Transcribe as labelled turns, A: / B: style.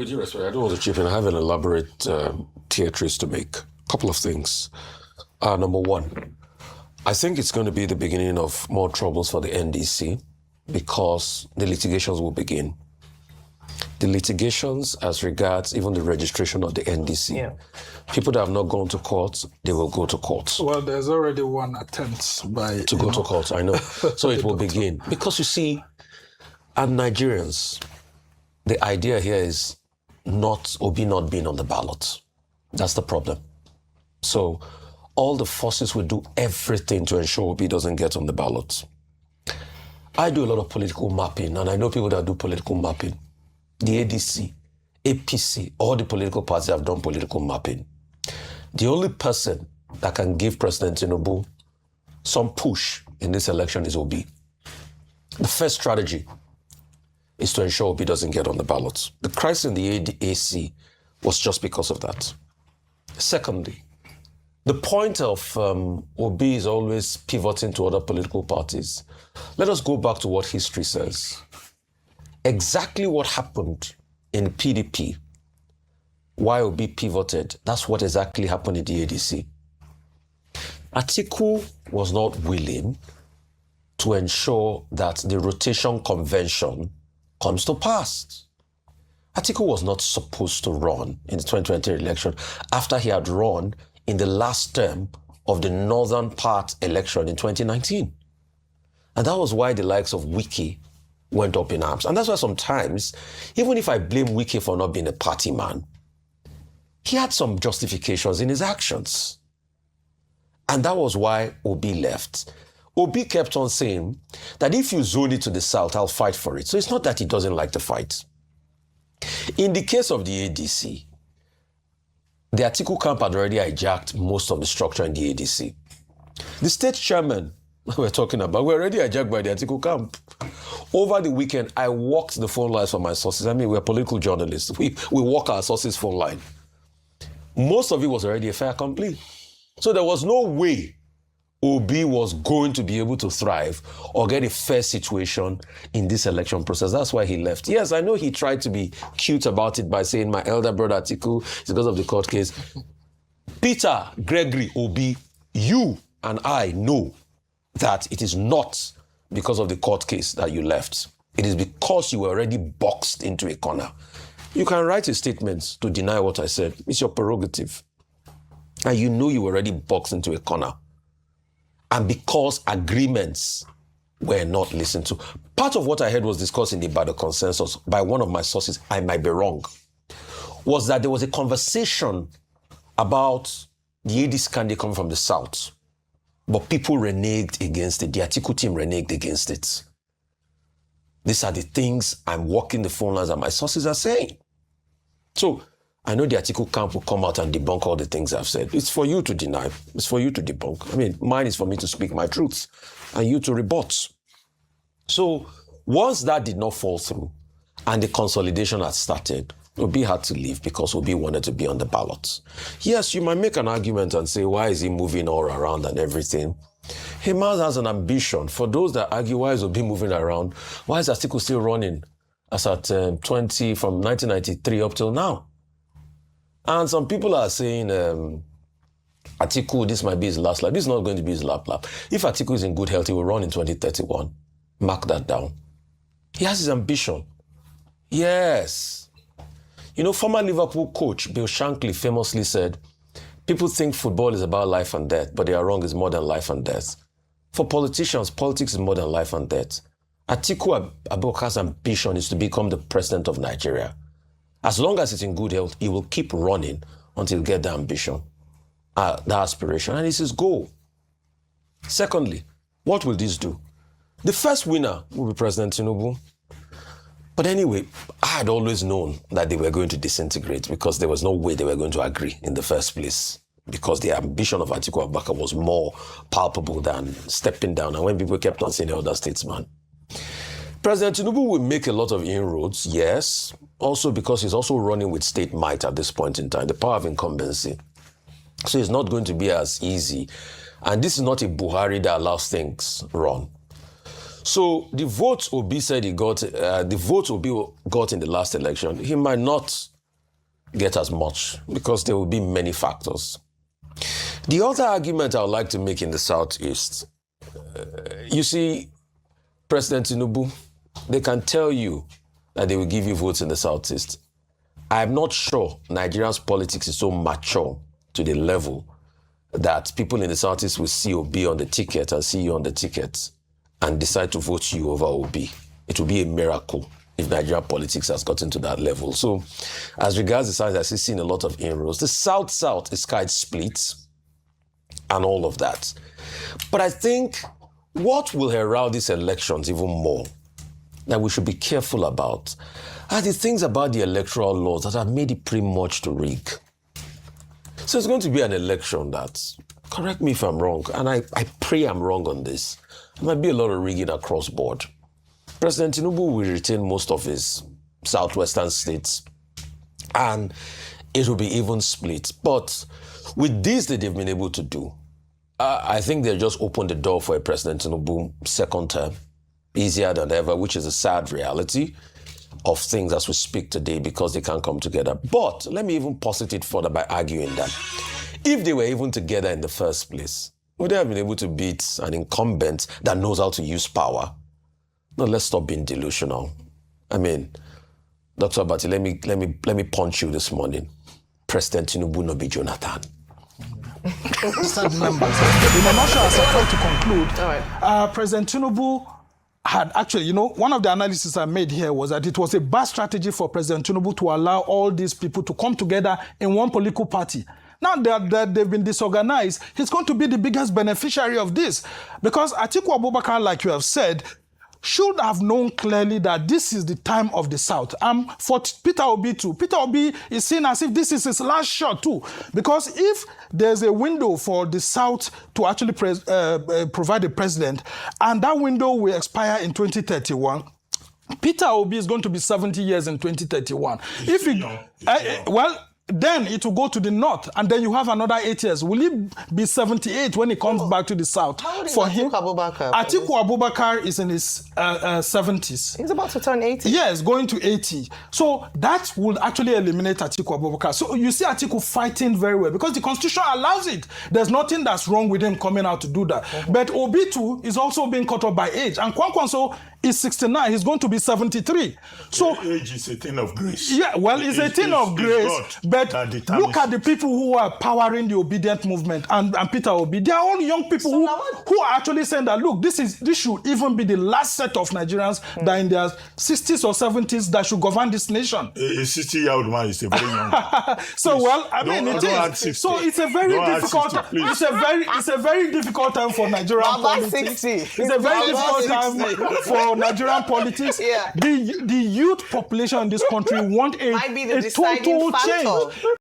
A: With due respect, I don't want to chip in. I have an elaborate theatres to make. A couple of things. Number one, I think it's going to be the beginning of more troubles for the NDC because the litigations will begin. The litigations as regards even the registration of the NDC.
B: Yeah.
A: People that have not gone to court, they will go to court.
C: Well, there's already one attempt
A: to go to court, I know. So it will begin. Because you see, as Nigerians, the idea here is not Obi not being on the ballot. That's the problem. So all the forces will do everything to ensure Obi doesn't get on the ballot. I do a lot of political mapping, and I know people that do political mapping. The ADC, APC, all the political parties have done political mapping. The only person that can give President Tinubu some push in this election is Obi. The first strategy is to ensure Obi doesn't get on the ballot. The crisis in the AC was just because of that. Secondly, the point of Obi is always pivoting to other political parties. Let us go back to what history says. Exactly what happened in PDP, why Obi pivoted, that's what exactly happened in the ADC. Atiku was not willing to ensure that the rotation convention comes to pass. Atiku was not supposed to run in the 2020 election after he had run in the last term of the northern part election in 2019. And that was why the likes of Wiki went up in arms. And that's why sometimes, even if I blame Wiki for not being a party man, he had some justifications in his actions. And that was why Obi left. Obi kept on saying that if you zone it to the south, I'll fight for it. So it's not that he doesn't like to fight. In the case of the ADC, the Atiku camp had already hijacked most of the structure in the ADC. The state chairman we're talking about were already hijacked by the Atiku camp. Over the weekend, I walked the phone lines for my sources. I mean, we're political journalists. We walk our sources' phone line. Most of it was already a fait accompli. So there was no way Obi was going to be able to thrive or get a fair situation in this election process. That's why he left. Yes, I know he tried to be cute about it by saying my elder brother Atiku is because of the court case. Peter, Gregory, Obi, you and I know that it is not because of the court case that you left. It is because you were already boxed into a corner. You can write a statement to deny what I said. It's your prerogative. And you know you were already boxed into a corner. And because agreements were not listened to. Part of what I heard was discussed in the Ibadan consensus by one of my sources, I might be wrong, was that there was a conversation about the ADC candidate coming from the south. But people reneged against it. The Atiku team reneged against it. These are the things I'm walking the phone lines and my sources are saying. So I know the Atiku camp will come out and debunk all the things I've said. It's for you to deny. It's for you to debunk. I mean, mine is for me to speak my truth and you to rebut. So once that did not fall through and the consolidation had started, Obi had to leave because Obi wanted to be on the ballot. Yes, you might make an argument and say, why is he moving all around and everything? Himaz has an ambition. For those that argue, why is Obi moving around? Why is Atiku still running as at 20 from 1993 up till now? And some people are saying, Atiku, this might be his last lap. This is not going to be his last lap. If Atiku is in good health, he will run in 2031. Mark that down. He has his ambition. Yes. You know, former Liverpool coach Bill Shankly famously said, people think football is about life and death, but they are wrong, it's more than life and death. For politicians, politics is more than life and death. Atiku Abubakar's ambition is to become the president of Nigeria. As long as he's in good health, he will keep running until he gets the ambition, the aspiration, and it's his goal. Secondly, what will this do? The first winner will be President Tinubu. But anyway, I had always known that they were going to disintegrate because there was no way they were going to agree in the first place because the ambition of Atiku Abubakar was more palpable than stepping down. And when people kept on saying the other statesman, President Tinubu will make a lot of inroads, yes, also because he's also running with state might at this point in time, the power of incumbency. So it's not going to be as easy. And this is not a Buhari that allows things run. So the votes Obi said he got, the votes Obi got in the last election, he might not get as much because there will be many factors. The other argument I would like to make in the Southeast, you see, President Tinubu, they can tell you that they will give you votes in the Southeast. I'm not sure Nigeria's politics is so mature to the level that people in the Southeast will see Obi on the ticket and see you on the ticket and decide to vote you over Obi. It will be a miracle if Nigerian politics has gotten to that level. So, as regards the South, I've seen a lot of inroads. The South-South is quite split and all of that. But I think what will herald these elections even more that we should be careful about are the things about the electoral laws that have made it pretty much to rig. So it's going to be an election that, correct me if I'm wrong, and I pray I'm wrong on this, there might be a lot of rigging across board. President Tinubu will retain most of his southwestern states, and it will be even split. But with this that they've been able to do, I think they just opened the door for a President Tinubu second term, easier than ever, which is a sad reality of things as we speak today because they can't come together. But let me even posit it further by arguing that if they were even together in the first place, would they have been able to beat an incumbent that knows how to use power? No, let's stop being delusional. I mean, Dr. Abati, let me punch you this morning. President Tinubu no be Jonathan.
C: Stand members. In a nutshell, as I try to conclude, President Tinubu had actually, one of the analyses I made here was that it was a bad strategy for President Tinubu to allow all these people to come together in one political party. Now that they've been disorganized, he's going to be the biggest beneficiary of this. Because Atiku Abubakar, like you have said, should have known clearly that this is the time of the South. For Peter Obi too. Peter Obi is seen as if this is his last shot too. Because if there's a window for the South to actually provide a president, and that window will expire in 2031, Peter Obi is going to be 70 years in 2031. If he, then it will go to the north, and then you have another 8 years. Will he be 78 when he comes back to the south?
B: For him,
C: Atiku Abubakar is in his 70s.
B: He's about to turn 80.
C: Yes, going to 80. So that would actually eliminate Atiku Abubakar. So you see Atiku fighting very well because the constitution allows it. There's nothing that's wrong with him coming out to do that. But Obi too is also being caught up by age, and Kwankwanso is 69. He's going to be 73. So
D: age is a thing of grace.
C: Yeah, well, it's a thing of grace. But look at the people who are powering the obedient movement and Peter Obi. They are all young people who are actually saying that, look, this should even be the last set of Nigerians that are in their 60s or 70s that should govern this nation.
D: A 60-year-old man is a very young man.
C: So, well, I mean, it is. So it's a very difficult. It's a very difficult time for Nigerian politics.
B: 60.
C: It's a very difficult time for Nigerian politics.
B: Yeah.
C: The youth population in this country want a total change.